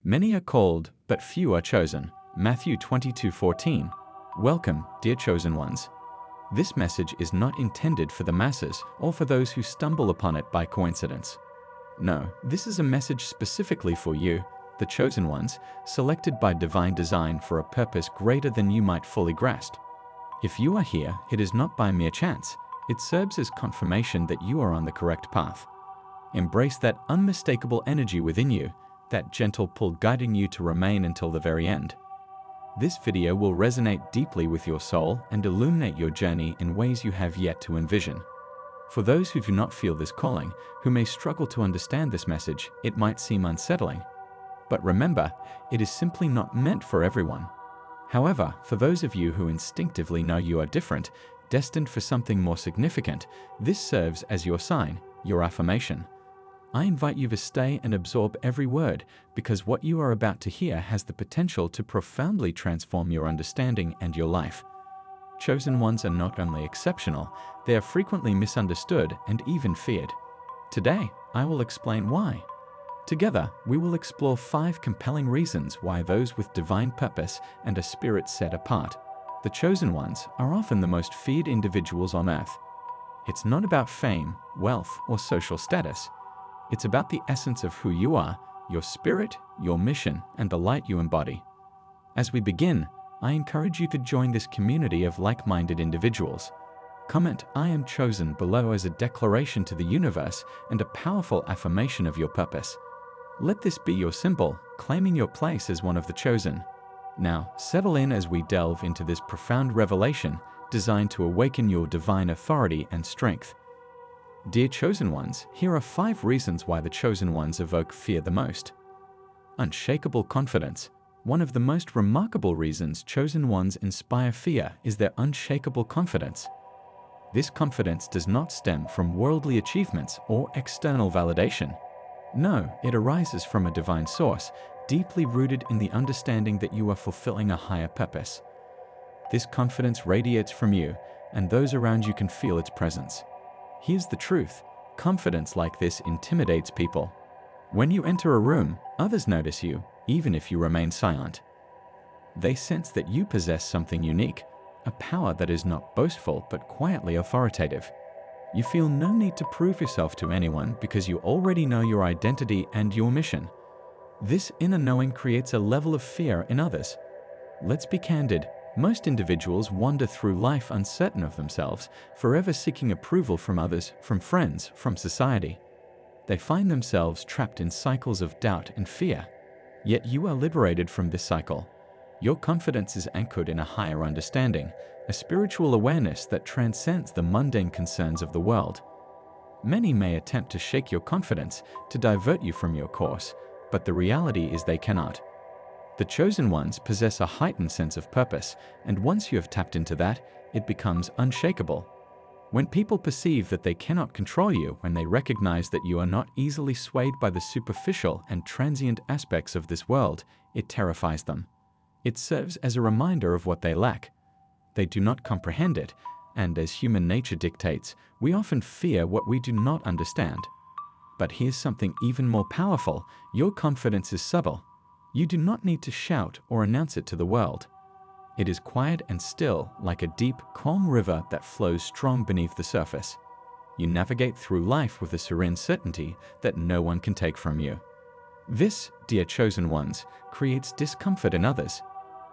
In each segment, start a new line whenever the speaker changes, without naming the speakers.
Many are called, but few are chosen. Matthew 22:14. Welcome, dear chosen ones. This message is not intended for the masses or for those who stumble upon it by coincidence. No, this is a message specifically for you, the chosen ones, selected by divine design for a purpose greater than you might fully grasp. If you are here, it is not by mere chance. It serves as confirmation that you are on the correct path. Embrace that unmistakable energy within you, that gentle pull guiding you to remain until the very end. This video will resonate deeply with your soul and illuminate your journey in ways you have yet to envision. For those who do not feel this calling, who may struggle to understand this message, it might seem unsettling. But remember, it is simply not meant for everyone. However, for those of you who instinctively know you are different, destined for something more significant, this serves as your sign, your affirmation. I invite you to stay and absorb every word, because what you are about to hear has the potential to profoundly transform your understanding and your life. Chosen ones are not only exceptional, they are frequently misunderstood and even feared. Today, I will explain why. Together, we will explore 5 compelling reasons why those with divine purpose and a spirit set apart, the chosen ones, are often the most feared individuals on earth. It's not about fame, wealth, or social status. It's about the essence of who you are, your spirit, your mission, and the light you embody. As we begin, I encourage you to join this community of like-minded individuals. Comment "I am chosen" below as a declaration to the universe and a powerful affirmation of your purpose. Let this be your symbol, claiming your place as one of the chosen. Now, settle in as we delve into this profound revelation designed to awaken your divine authority and strength. Dear chosen ones, here are 5 reasons why the chosen ones evoke fear the most. Unshakable confidence. One of the most remarkable reasons chosen ones inspire fear is their unshakable confidence. This confidence does not stem from worldly achievements or external validation. No, it arises from a divine source, deeply rooted in the understanding that you are fulfilling a higher purpose. This confidence radiates from you, and those around you can feel its presence. Here's the truth: confidence like this intimidates people. When you enter a room, others notice you, even if you remain silent. They sense that you possess something unique, a power that is not boastful but quietly authoritative. You feel no need to prove yourself to anyone because you already know your identity and your mission. This inner knowing creates a level of fear in others. Let's be candid. Most individuals wander through life uncertain of themselves, forever seeking approval from others, from friends, from society. They find themselves trapped in cycles of doubt and fear. Yet you are liberated from this cycle. Your confidence is anchored in a higher understanding, a spiritual awareness that transcends the mundane concerns of the world. Many may attempt to shake your confidence, to divert you from your course, but the reality is they cannot. The chosen ones possess a heightened sense of purpose, and once you have tapped into that, it becomes unshakable. When people perceive that they cannot control you, when they recognize that you are not easily swayed by the superficial and transient aspects of this world, it terrifies them. It serves as a reminder of what they lack. They do not comprehend it, and as human nature dictates, we often fear what we do not understand. But here's something even more powerful: your confidence is subtle. You do not need to shout or announce it to the world. It is quiet and still, like a deep, calm river that flows strong beneath the surface. You navigate through life with a serene certainty that no one can take from you. This, dear chosen ones, creates discomfort in others.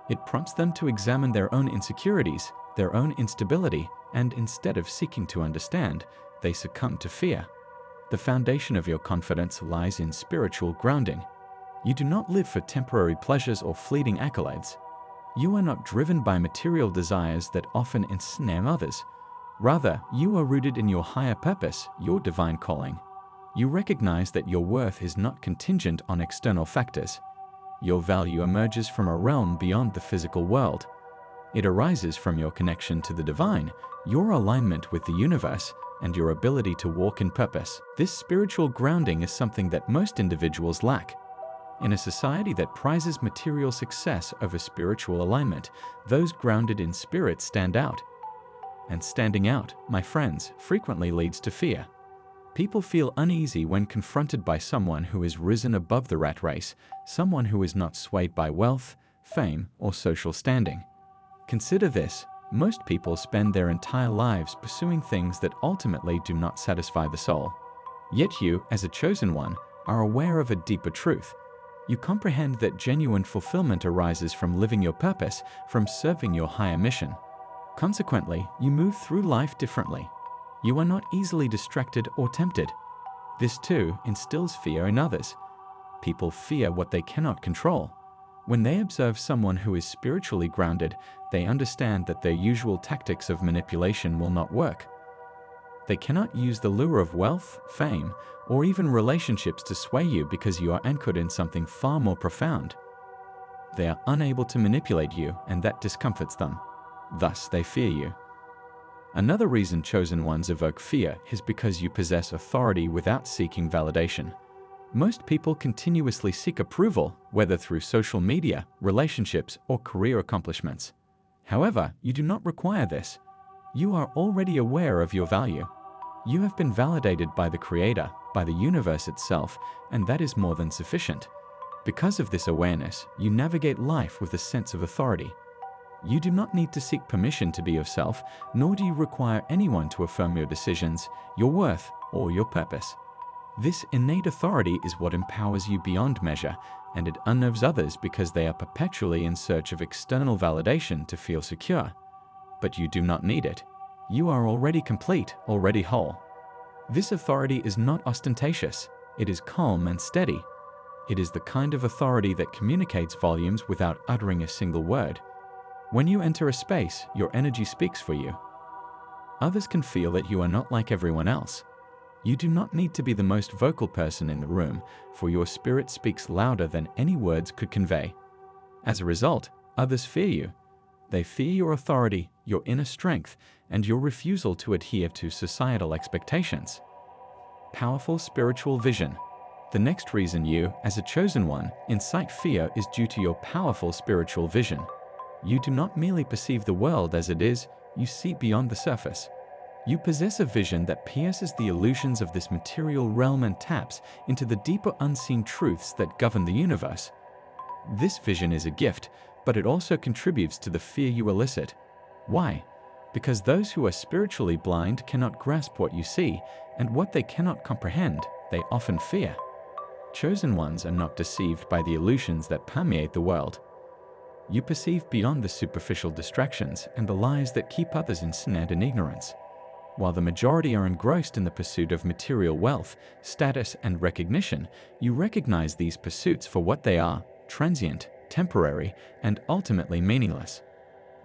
It prompts them to examine their own insecurities, their own instability, and instead of seeking to understand, they succumb to fear. The foundation of your confidence lies in spiritual grounding. You do not live for temporary pleasures or fleeting accolades. You are not driven by material desires that often ensnare others. Rather, you are rooted in your higher purpose, your divine calling. You recognize that your worth is not contingent on external factors. Your value emerges from a realm beyond the physical world. It arises from your connection to the divine, your alignment with the universe, and your ability to walk in purpose. This spiritual grounding is something that most individuals lack. In a society that prizes material success over spiritual alignment, those grounded in spirit stand out. And standing out, my friends, frequently leads to fear. People feel uneasy when confronted by someone who has risen above the rat race, someone who is not swayed by wealth, fame, or social standing. Consider this: most people spend their entire lives pursuing things that ultimately do not satisfy the soul. Yet you, as a chosen one, are aware of a deeper truth. You comprehend that genuine fulfillment arises from living your purpose, from serving your higher mission. Consequently, you move through life differently. You are not easily distracted or tempted. This too instills fear in others. People fear what they cannot control. When they observe someone who is spiritually grounded, they understand that their usual tactics of manipulation will not work. They cannot use the lure of wealth, fame, or even relationships to sway you because you are anchored in something far more profound. They are unable to manipulate you, and that discomforts them. Thus, they fear you. Another reason chosen ones evoke fear is because you possess authority without seeking validation. Most people continuously seek approval, whether through social media, relationships, or career accomplishments. However, you do not require this. You are already aware of your value. You have been validated by the Creator, by the universe itself, and that is more than sufficient. Because of this awareness, you navigate life with a sense of authority. You do not need to seek permission to be yourself, nor do you require anyone to affirm your decisions, your worth, or your purpose. This innate authority is what empowers you beyond measure, and it unnerves others because they are perpetually in search of external validation to feel secure. But you do not need it. You are already complete, already whole. This authority is not ostentatious. It is calm and steady. It is the kind of authority that communicates volumes without uttering a single word. When you enter a space, your energy speaks for you. Others can feel that you are not like everyone else. You do not need to be the most vocal person in the room, for your spirit speaks louder than any words could convey. As a result, others fear you. They fear your authority, your inner strength, and your refusal to adhere to societal expectations. Powerful spiritual vision. The next reason you, as a chosen one, incite fear is due to your powerful spiritual vision. You do not merely perceive the world as it is, you see beyond the surface. You possess a vision that pierces the illusions of this material realm and taps into the deeper unseen truths that govern the universe. This vision is a gift, but it also contributes to the fear you elicit. Why? Because those who are spiritually blind cannot grasp what you see, and what they cannot comprehend, they often fear. Chosen ones are not deceived by the illusions that permeate the world. You perceive beyond the superficial distractions and the lies that keep others ensnared in ignorance. While the majority are engrossed in the pursuit of material wealth, status, and recognition, you recognize these pursuits for what they are: transient, temporary, and ultimately meaningless.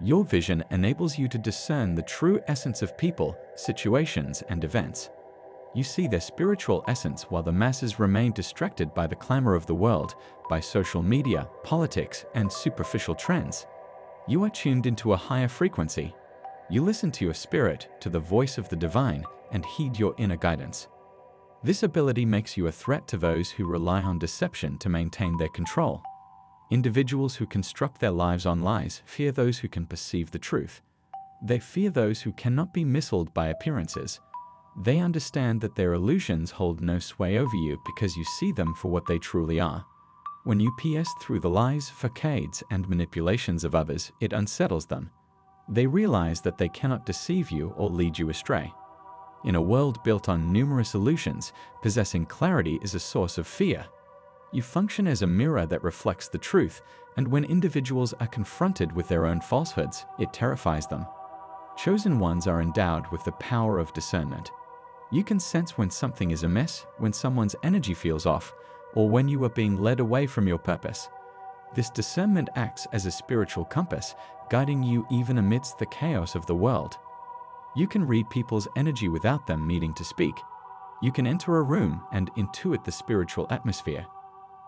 Your vision enables you to discern the true essence of people, situations, and events. You see their spiritual essence while the masses remain distracted by the clamor of the world, by social media, politics, and superficial trends. You are tuned into a higher frequency. You listen to your spirit, to the voice of the divine, and heed your inner guidance. This ability makes you a threat to those who rely on deception to maintain their control. Individuals who construct their lives on lies fear those who can perceive the truth. They fear those who cannot be misled by appearances. They understand that their illusions hold no sway over you because you see them for what they truly are. When you pierce through the lies, facades, and manipulations of others, it unsettles them. They realize that they cannot deceive you or lead you astray. In a world built on numerous illusions, possessing clarity is a source of fear. You function as a mirror that reflects the truth, and when individuals are confronted with their own falsehoods, it terrifies them. Chosen ones are endowed with the power of discernment. You can sense when something is amiss, when someone's energy feels off, or when you are being led away from your purpose. This discernment acts as a spiritual compass, guiding you even amidst the chaos of the world. You can read people's energy without them needing to speak. You can enter a room and intuit the spiritual atmosphere.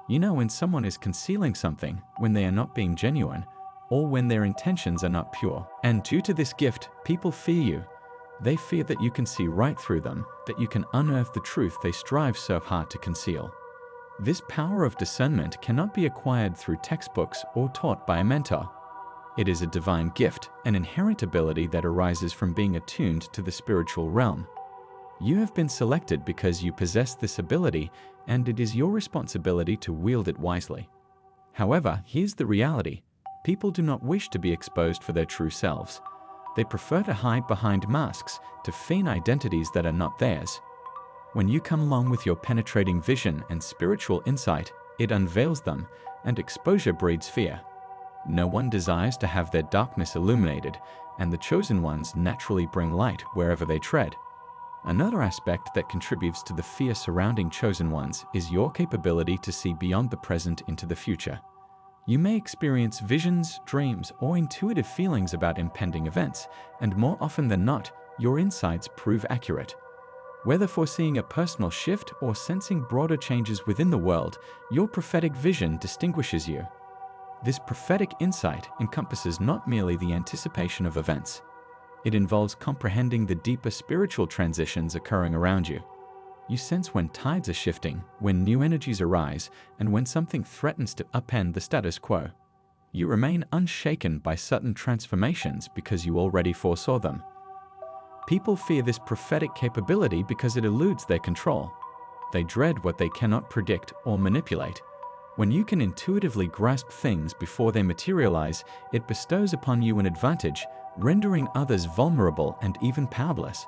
You know when someone is concealing something, when they are not being genuine, or when their intentions are not pure. And due to this gift, people fear you. They fear that you can see right through them, that you can unearth the truth they strive so hard to conceal. This power of discernment cannot be acquired through textbooks or taught by a mentor. It is a divine gift, an inherent ability that arises from being attuned to the spiritual realm. You have been selected because you possess this ability, and it is your responsibility to wield it wisely. However, here's the reality. People do not wish to be exposed for their true selves. They prefer to hide behind masks, to feign identities that are not theirs. When you come along with your penetrating vision and spiritual insight, it unveils them, and exposure breeds fear. No one desires to have their darkness illuminated, and the chosen ones naturally bring light wherever they tread. Another aspect that contributes to the fear surrounding chosen ones is your capability to see beyond the present into the future. You may experience visions, dreams, or intuitive feelings about impending events, and more often than not, your insights prove accurate. Whether foreseeing a personal shift or sensing broader changes within the world, your prophetic vision distinguishes you. This prophetic insight encompasses not merely the anticipation of events. It involves comprehending the deeper spiritual transitions occurring around you. You sense when tides are shifting, when new energies arise, and when something threatens to upend the status quo. You remain unshaken by sudden transformations because you already foresaw them. People fear this prophetic capability because it eludes their control. They dread what they cannot predict or manipulate. When you can intuitively grasp things before they materialize, it bestows upon you an advantage, rendering others vulnerable and even powerless.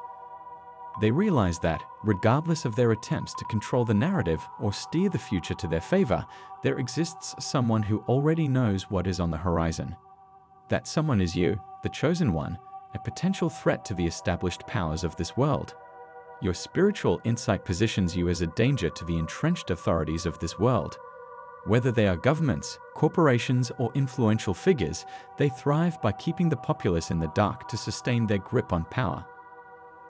They realize that, regardless of their attempts to control the narrative or steer the future to their favor, there exists someone who already knows what is on the horizon. That someone is you, the chosen one, a potential threat to the established powers of this world. Your spiritual insight positions you as a danger to the entrenched authorities of this world. Whether they are governments, corporations, or influential figures, they thrive by keeping the populace in the dark to sustain their grip on power.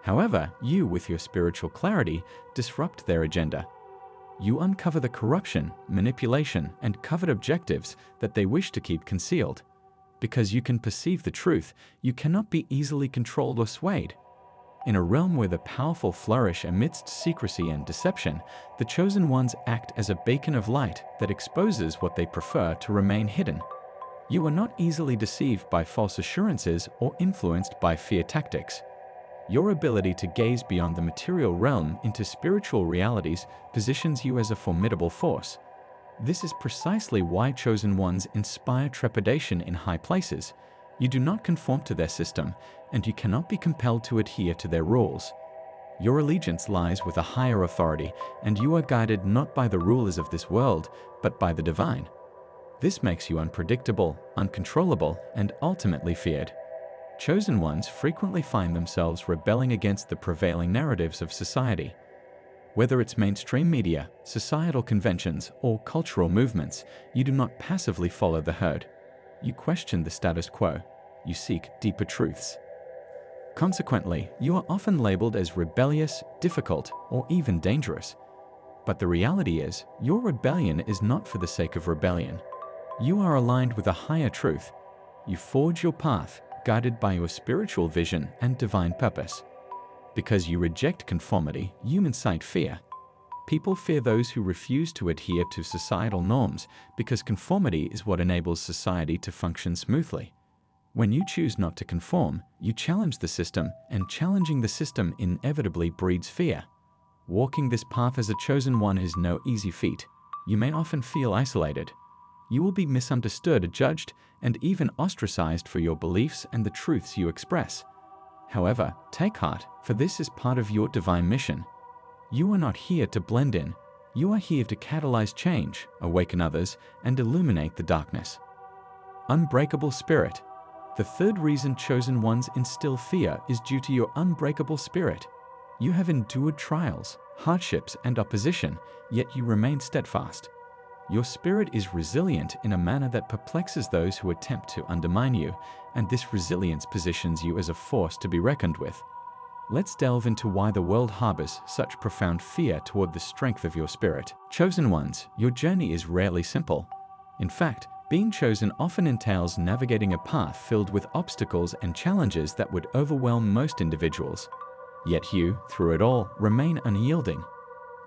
However, you, with your spiritual clarity, disrupt their agenda. You uncover the corruption, manipulation, and covert objectives that they wish to keep concealed. Because you can perceive the truth, you cannot be easily controlled or swayed. In a realm where the powerful flourish amidst secrecy and deception, the chosen ones act as a beacon of light that exposes what they prefer to remain hidden. You are not easily deceived by false assurances or influenced by fear tactics. Your ability to gaze beyond the material realm into spiritual realities positions you as a formidable force. This is precisely why chosen ones inspire trepidation in high places. You do not conform to their system, and you cannot be compelled to adhere to their rules. Your allegiance lies with a higher authority, and you are guided not by the rulers of this world, but by the divine. This makes you unpredictable, uncontrollable, and ultimately feared. Chosen ones frequently find themselves rebelling against the prevailing narratives of society. Whether it's mainstream media, societal conventions, or cultural movements, you do not passively follow the herd. You question the status quo. You seek deeper truths. Consequently, you are often labeled as rebellious, difficult, or even dangerous. But the reality is, your rebellion is not for the sake of rebellion. You are aligned with a higher truth. You forge your path, guided by your spiritual vision and divine purpose. Because you reject conformity, you incite fear. People fear those who refuse to adhere to societal norms because conformity is what enables society to function smoothly. When you choose not to conform, you challenge the system, and challenging the system inevitably breeds fear. Walking this path as a chosen one is no easy feat. You may often feel isolated. You will be misunderstood, judged, and even ostracized for your beliefs and the truths you express. However, take heart, for this is part of your divine mission. You are not here to blend in. You are here to catalyze change, awaken others, and illuminate the darkness. Unbreakable spirit. The third reason chosen ones instill fear is due to your unbreakable spirit. You have endured trials, hardships, and opposition, yet you remain steadfast. Your spirit is resilient in a manner that perplexes those who attempt to undermine you, and this resilience positions you as a force to be reckoned with. Let's delve into why the world harbors such profound fear toward the strength of your spirit. Chosen ones, your journey is rarely simple. In fact, being chosen often entails navigating a path filled with obstacles and challenges that would overwhelm most individuals. Yet you, through it all, remain unyielding.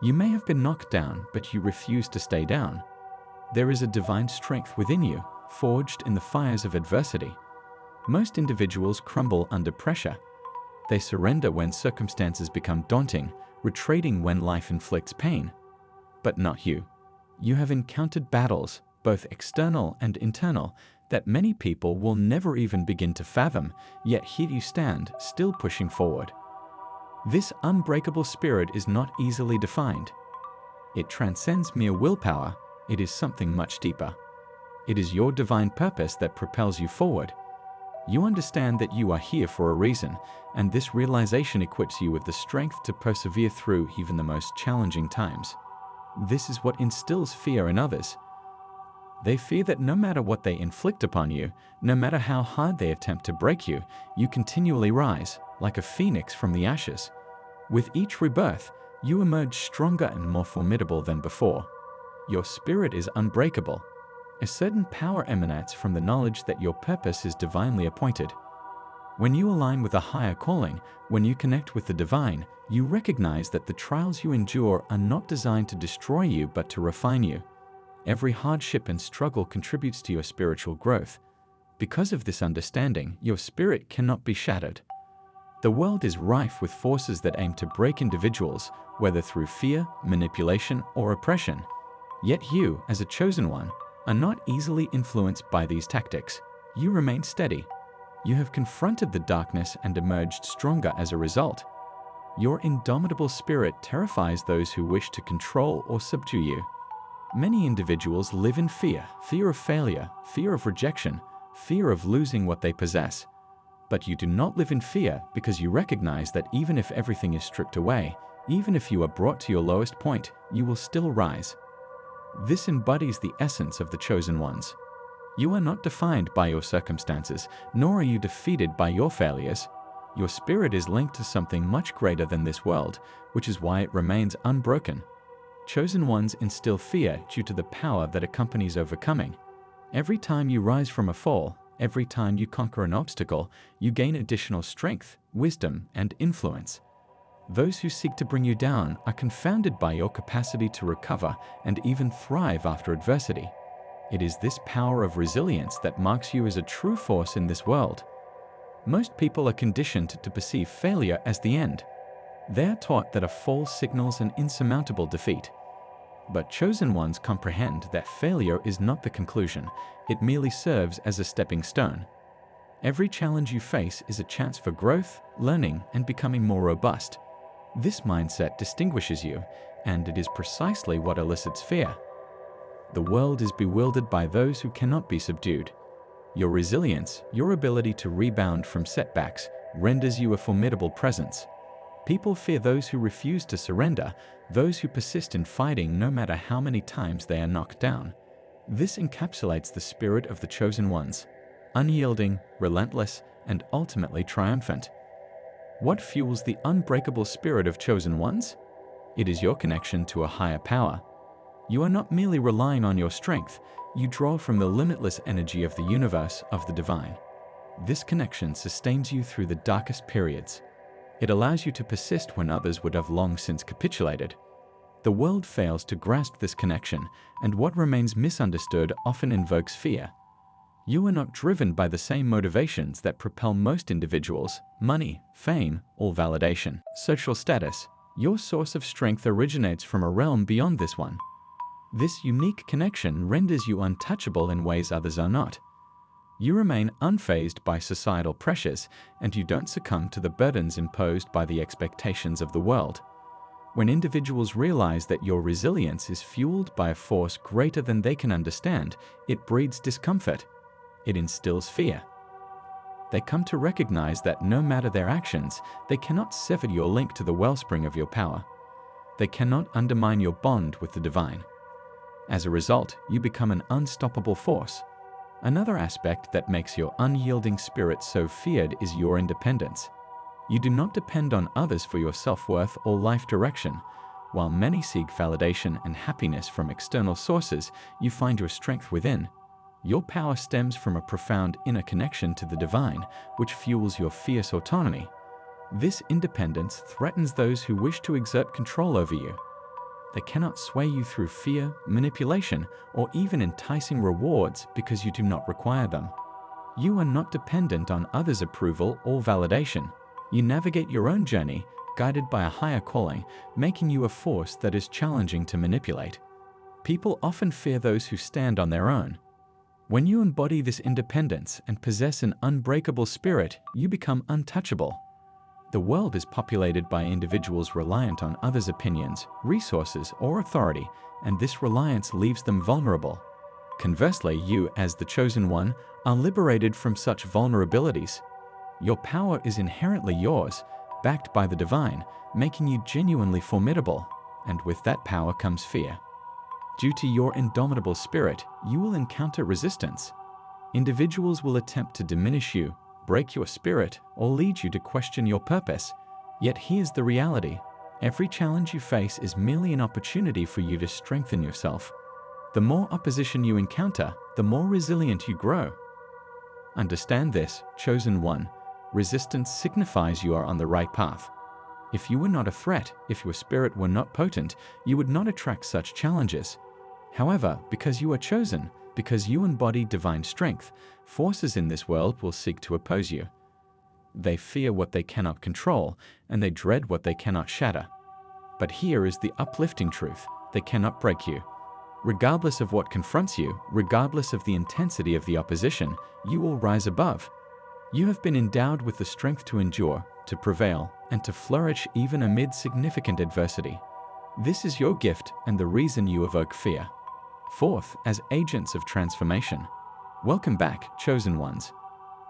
You may have been knocked down, but you refuse to stay down. There is a divine strength within you, forged in the fires of adversity. Most individuals crumble under pressure. They surrender when circumstances become daunting, retreating when life inflicts pain. But not you. You have encountered battles, both external and internal, that many people will never even begin to fathom, yet here you stand, still pushing forward. This unbreakable spirit is not easily defined. It transcends mere willpower. It is something much deeper. It is your divine purpose that propels you forward. You understand that you are here for a reason, and this realization equips you with the strength to persevere through even the most challenging times. This is what instills fear in others. They fear that no matter what they inflict upon you, no matter how hard they attempt to break you, you continually rise, like a phoenix from the ashes. With each rebirth, you emerge stronger and more formidable than before. Your spirit is unbreakable. A certain power emanates from the knowledge that your purpose is divinely appointed. When you align with a higher calling, when you connect with the divine, you recognize that the trials you endure are not designed to destroy you but to refine you. Every hardship and struggle contributes to your spiritual growth. Because of this understanding, your spirit cannot be shattered. The world is rife with forces that aim to break individuals, whether through fear, manipulation, or oppression. Yet you, as a chosen one, are not easily influenced by these tactics. You remain steady. You have confronted the darkness and emerged stronger as a result. Your indomitable spirit terrifies those who wish to control or subdue you. Many individuals live in fear of failure, fear of rejection, fear of losing what they possess. But you do not live in fear because you recognize that even if everything is stripped away, even if you are brought to your lowest point, you will still rise. This embodies the essence of the chosen ones. You are not defined by your circumstances, nor are you defeated by your failures. Your spirit is linked to something much greater than this world, which is why it remains unbroken. Chosen ones instill fear due to the power that accompanies overcoming. Every time you rise from a fall, every time you conquer an obstacle, you gain additional strength, wisdom, and influence. Those who seek to bring you down are confounded by your capacity to recover and even thrive after adversity. It is this power of resilience that marks you as a true force in this world. Most people are conditioned to perceive failure as the end. They are taught that a fall signals an insurmountable defeat. But chosen ones comprehend that failure is not the conclusion, it merely serves as a stepping stone. Every challenge you face is a chance for growth, learning, and becoming more robust. This mindset distinguishes you, and it is precisely what elicits fear. The world is bewildered by those who cannot be subdued. Your resilience, your ability to rebound from setbacks, renders you a formidable presence. People fear those who refuse to surrender, those who persist in fighting no matter how many times they are knocked down. This encapsulates the spirit of the chosen ones, unyielding, relentless, and ultimately triumphant. What fuels the unbreakable spirit of chosen ones? It is your connection to a higher power. You are not merely relying on your strength, you draw from the limitless energy of the universe, of the divine. This connection sustains you through the darkest periods. It allows you to persist when others would have long since capitulated. The world fails to grasp this connection, and what remains misunderstood often invokes fear. You are not driven by the same motivations that propel most individuals: money, fame, or validation, social status. Your source of strength originates from a realm beyond this one. This unique connection renders you untouchable in ways others are not. You remain unfazed by societal pressures, and you don't succumb to the burdens imposed by the expectations of the world. When individuals realize that your resilience is fueled by a force greater than they can understand, it breeds discomfort. It instills fear. They come to recognize that no matter their actions, they cannot sever your link to the wellspring of your power. They cannot undermine your bond with the divine. As a result, you become an unstoppable force. Another aspect that makes your unyielding spirit so feared is your independence. You do not depend on others for your self-worth or life direction. While many seek validation and happiness from external sources, you find your strength within. Your power stems from a profound inner connection to the divine, which fuels your fierce autonomy. This independence threatens those who wish to exert control over you. They cannot sway you through fear, manipulation, or even enticing rewards because you do not require them. You are not dependent on others' approval or validation. You navigate your own journey, guided by a higher calling, making you a force that is challenging to manipulate. People often fear those who stand on their own. When you embody this independence and possess an unbreakable spirit, you become untouchable. The world is populated by individuals reliant on others' opinions, resources, or authority, and this reliance leaves them vulnerable. Conversely, you, as the chosen one, are liberated from such vulnerabilities. Your power is inherently yours, backed by the divine, making you genuinely formidable, and with that power comes fear. Due to your indomitable spirit, you will encounter resistance. Individuals will attempt to diminish you, break your spirit, or lead you to question your purpose. Yet here's the reality. Every challenge you face is merely an opportunity for you to strengthen yourself. The more opposition you encounter, the more resilient you grow. Understand this, chosen one. Resistance signifies you are on the right path. If you were not a threat, if your spirit were not potent, you would not attract such challenges. However, because you are chosen, because you embody divine strength, forces in this world will seek to oppose you. They fear what they cannot control, and they dread what they cannot shatter. But here is the uplifting truth: they cannot break you. Regardless of what confronts you, regardless of the intensity of the opposition, you will rise above. You have been endowed with the strength to endure, to prevail, and to flourish even amid significant adversity. This is your gift and the reason you evoke fear. Fourth, as agents of transformation. Welcome back, chosen ones.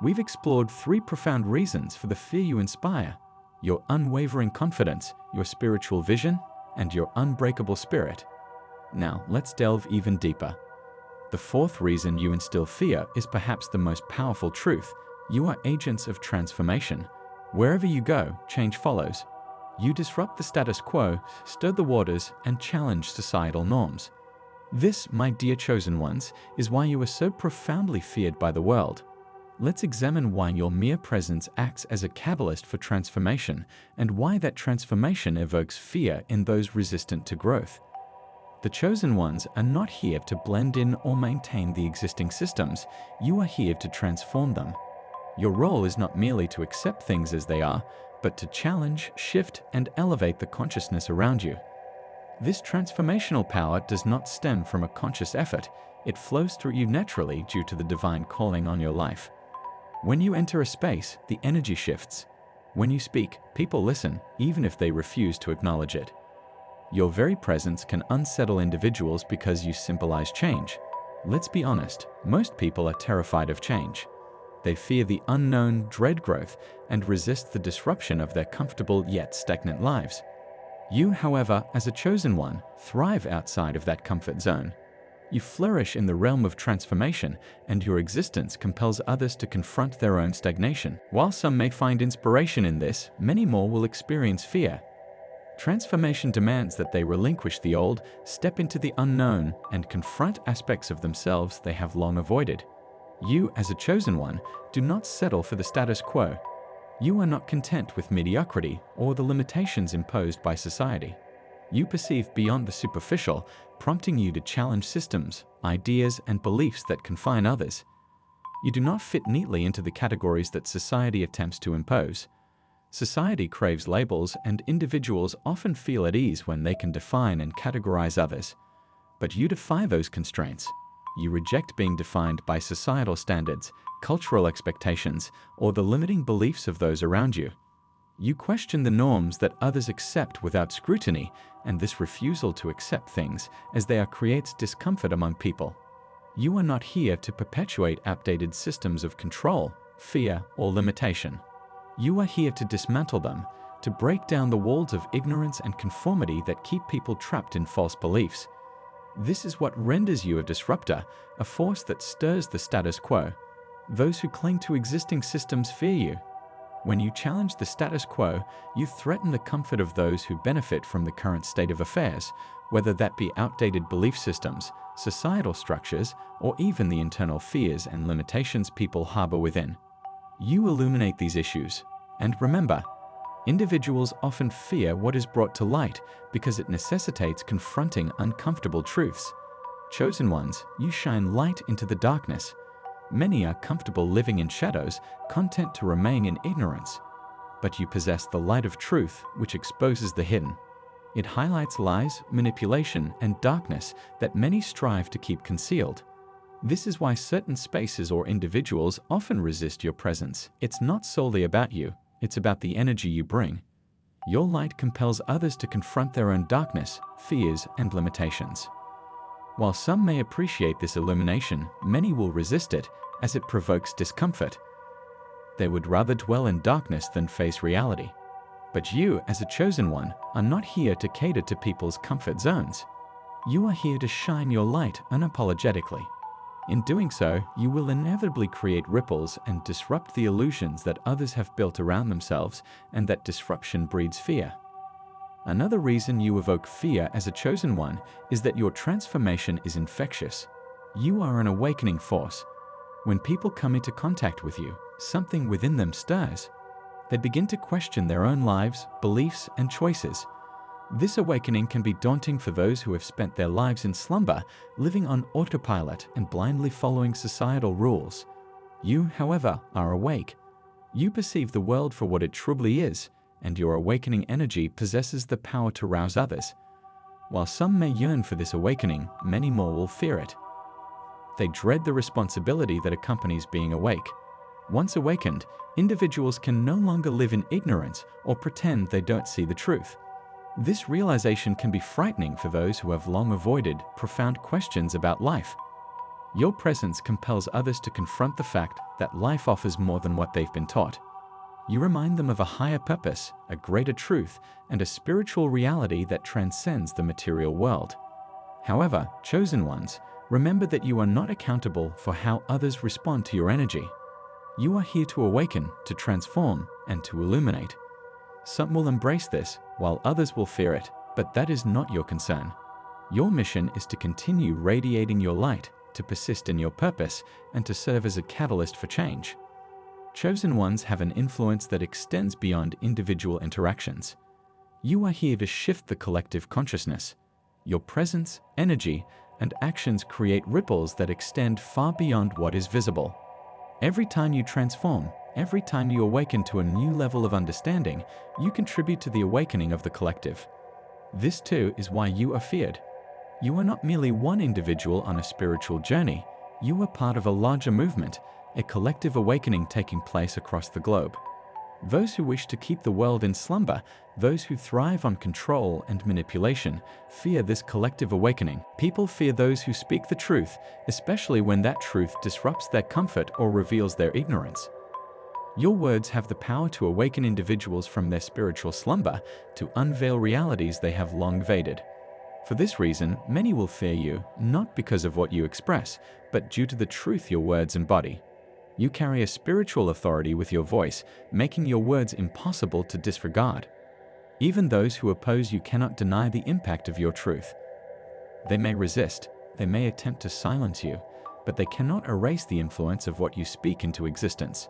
We've explored 3 profound reasons for the fear you inspire: your unwavering confidence, your spiritual vision, and your unbreakable spirit. Now, let's delve even deeper. The 4th reason you instill fear is perhaps the most powerful truth. You are agents of transformation. Wherever you go, change follows. You disrupt the status quo, stir the waters, and challenge societal norms. This, my dear chosen ones, is why you are so profoundly feared by the world. Let's examine why your mere presence acts as a catalyst for transformation, and why that transformation evokes fear in those resistant to growth. The chosen ones are not here to blend in or maintain the existing systems. You are here to transform them. Your role is not merely to accept things as they are, but to challenge, shift, and elevate the consciousness around you. This transformational power does not stem from a conscious effort. It flows through you naturally due to the divine calling on your life. When you enter a space, the energy shifts. When you speak, people listen, even if they refuse to acknowledge it. Your very presence can unsettle individuals because you symbolize change. Let's be honest, most people are terrified of change. They fear the unknown, dread growth, and resist the disruption of their comfortable yet stagnant lives. You, however, as a chosen one, thrive outside of that comfort zone. You flourish in the realm of transformation, and your existence compels others to confront their own stagnation. While some may find inspiration in this, many more will experience fear. Transformation demands that they relinquish the old, step into the unknown, and confront aspects of themselves they have long avoided. You, as a chosen one, do not settle for the status quo. You are not content with mediocrity or the limitations imposed by society. You perceive beyond the superficial, prompting you to challenge systems, ideas, and beliefs that confine others. You do not fit neatly into the categories that society attempts to impose. Society craves labels, and individuals often feel at ease when they can define and categorize others. But you defy those constraints. You reject being defined by societal standards, cultural expectations, or the limiting beliefs of those around you. You question the norms that others accept without scrutiny, and this refusal to accept things as they are creates discomfort among people. You are not here to perpetuate outdated systems of control, fear, or limitation. You are here to dismantle them, to break down the walls of ignorance and conformity that keep people trapped in false beliefs. This is what renders you a disruptor, a force that stirs the status quo. Those who cling to existing systems fear you. When you challenge the status quo, you threaten the comfort of those who benefit from the current state of affairs, whether that be outdated belief systems, societal structures, or even the internal fears and limitations people harbor within. You illuminate these issues. And remember, individuals often fear what is brought to light because it necessitates confronting uncomfortable truths. Chosen ones, you shine light into the darkness. Many are comfortable living in shadows, content to remain in ignorance. but you possess the light of truth, which exposes the hidden. It highlights lies, manipulation, and darkness that many strive to keep concealed. This is why certain spaces or individuals often resist your presence. It's not solely about you, it's about the energy you bring. Your light compels others to confront their own darkness, fears, and limitations. While some may appreciate this illumination, many will resist it as it provokes discomfort. They would rather dwell in darkness than face reality. But you, as a chosen one, are not here to cater to people's comfort zones. You are here to shine your light unapologetically. In doing so, you will inevitably create ripples and disrupt the illusions that others have built around themselves, and that disruption breeds fear. Another reason you evoke fear as a chosen one is that your transformation is infectious. You are an awakening force. When people come into contact with you, something within them stirs. They begin to question their own lives, beliefs, and choices. This awakening can be daunting for those who have spent their lives in slumber, living on autopilot and blindly following societal rules. You, however, are awake. You perceive the world for what it truly is, and your awakening energy possesses the power to rouse others. While some may yearn for this awakening, many more will fear it. They dread the responsibility that accompanies being awake. Once awakened, individuals can no longer live in ignorance or pretend they don't see the truth. This realization can be frightening for those who have long avoided profound questions about life. Your presence compels others to confront the fact that life offers more than what they've been taught. You remind them of a higher purpose, a greater truth, and a spiritual reality that transcends the material world. However, chosen ones, remember that you are not accountable for how others respond to your energy. You are here to awaken, to transform, and to illuminate. Some will embrace this, while others will fear it, but that is not your concern. Your mission is to continue radiating your light, to persist in your purpose, and to serve as a catalyst for change. Chosen ones have an influence that extends beyond individual interactions. You are here to shift the collective consciousness. Your presence, energy, and actions create ripples that extend far beyond what is visible. Every time you transform, every time you awaken to a new level of understanding, you contribute to the awakening of the collective. This too is why you are feared. You are not merely one individual on a spiritual journey. You are part of a larger movement, a collective awakening taking place across the globe. Those who wish to keep the world in slumber, those who thrive on control and manipulation, fear this collective awakening. People fear those who speak the truth, especially when that truth disrupts their comfort or reveals their ignorance. Your words have the power to awaken individuals from their spiritual slumber, to unveil realities they have long evaded. For this reason, many will fear you, not because of what you express, but due to the truth your words embody. You carry a spiritual authority with your voice, making your words impossible to disregard. Even those who oppose you cannot deny the impact of your truth. They may resist, they may attempt to silence you, but they cannot erase the influence of what you speak into existence.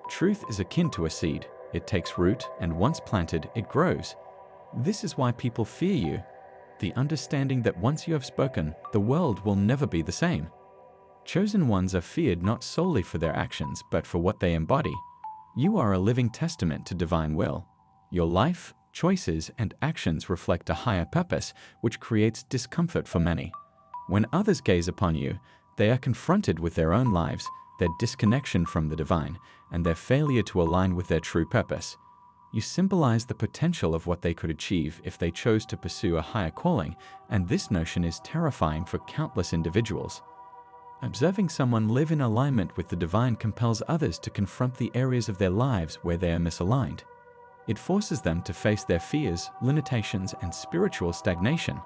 Truth is akin to a seed. It takes root, and once planted, it grows. This is why people fear you. The understanding that once you have spoken, the world will never be the same. Chosen ones are feared not solely for their actions, but for what they embody. You are a living testament to divine will. Your life, choices, and actions reflect a higher purpose, which creates discomfort for many. When others gaze upon you, they are confronted with their own lives, their disconnection from the divine, and their failure to align with their true purpose. You symbolize the potential of what they could achieve if they chose to pursue a higher calling, and this notion is terrifying for countless individuals. Observing someone live in alignment with the divine compels others to confront the areas of their lives where they are misaligned. It forces them to face their fears, limitations, and spiritual stagnation.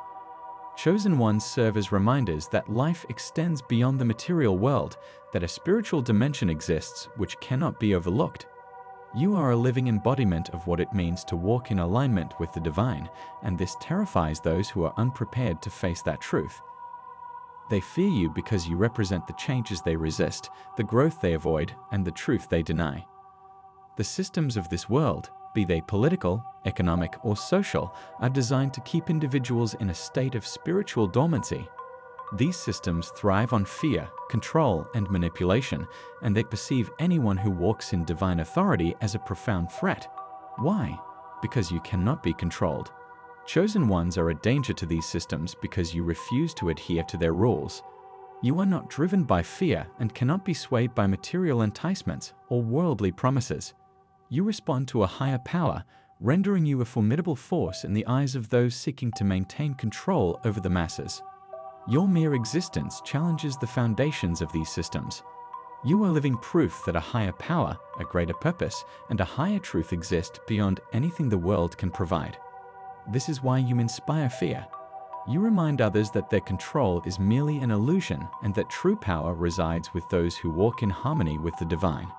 Chosen ones serve as reminders that life extends beyond the material world, that a spiritual dimension exists which cannot be overlooked. You are a living embodiment of what it means to walk in alignment with the divine, and this terrifies those who are unprepared to face that truth. They fear you because you represent the changes they resist, the growth they avoid, and the truth they deny. The systems of this world, be they political, economic, or social, are designed to keep individuals in a state of spiritual dormancy. These systems thrive on fear, control, and manipulation, and they perceive anyone who walks in divine authority as a profound threat. Why? Because you cannot be controlled. Chosen ones are a danger to these systems because you refuse to adhere to their rules. You are not driven by fear and cannot be swayed by material enticements or worldly promises. You respond to a higher power, rendering you a formidable force in the eyes of those seeking to maintain control over the masses. Your mere existence challenges the foundations of these systems. You are living proof that a higher power, a greater purpose, and a higher truth exist beyond anything the world can provide. This is why you inspire fear. You remind others that their control is merely an illusion and that true power resides with those who walk in harmony with the divine.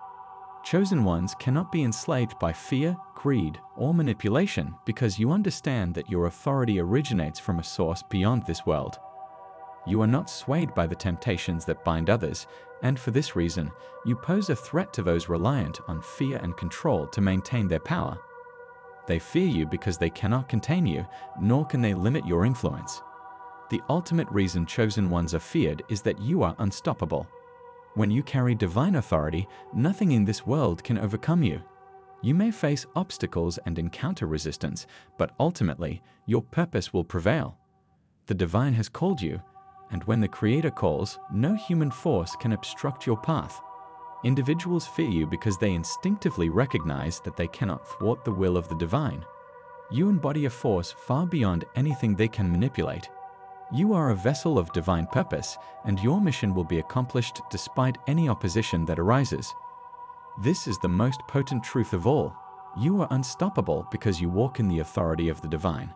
Chosen ones cannot be enslaved by fear, greed, or manipulation because you understand that your authority originates from a source beyond this world. You are not swayed by the temptations that bind others, and for this reason, you pose a threat to those reliant on fear and control to maintain their power. They fear you because they cannot contain you, nor can they limit your influence. The ultimate reason chosen ones are feared is that you are unstoppable. When you carry divine authority, nothing in this world can overcome you. You may face obstacles and encounter resistance, but ultimately, your purpose will prevail. The divine has called you, and when the Creator calls, no human force can obstruct your path. Individuals fear you because they instinctively recognize that they cannot thwart the will of the divine. You embody a force far beyond anything they can manipulate. You are a vessel of divine purpose, and your mission will be accomplished despite any opposition that arises. This is the most potent truth of all. You are unstoppable because you walk in the authority of the divine.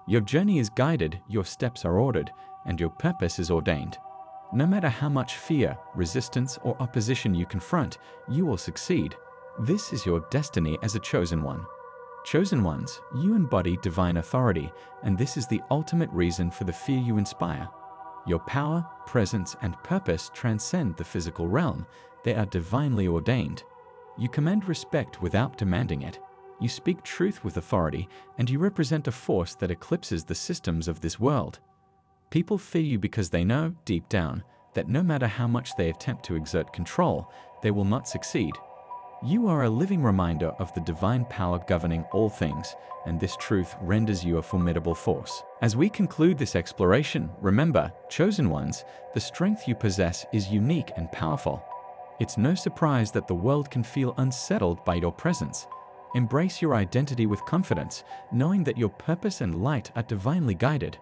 Your journey is guided, your steps are ordered, and your purpose is ordained. No matter how much fear, resistance, or opposition you confront, you will succeed. This is your destiny as a chosen one. Chosen ones, you embody divine authority, and this is the ultimate reason for the fear you inspire. Your power, presence, and purpose transcend the physical realm. They are divinely ordained. You command respect without demanding it. You speak truth with authority, and you represent a force that eclipses the systems of this world. People fear you because they know, deep down, that no matter how much they attempt to exert control, they will not succeed. You are a living reminder of the divine power governing all things, and this truth renders you a formidable force. As we conclude this exploration, remember, chosen ones, the strength you possess is unique and powerful. It's no surprise that the world can feel unsettled by your presence. Embrace your identity with confidence, knowing that your purpose and light are divinely guided.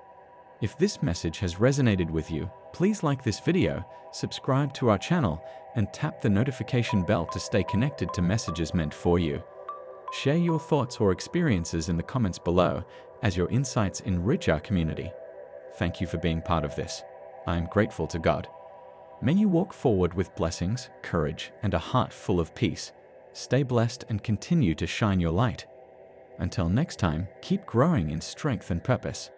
If this message has resonated with you, please like this video, subscribe to our channel, and tap the notification bell to stay connected to messages meant for you. Share your thoughts or experiences in the comments below, as your insights enrich our community. Thank you for being part of this. I am grateful to God. May you walk forward with blessings, courage, and a heart full of peace. Stay blessed and continue to shine your light. Until next time, keep growing in strength and purpose.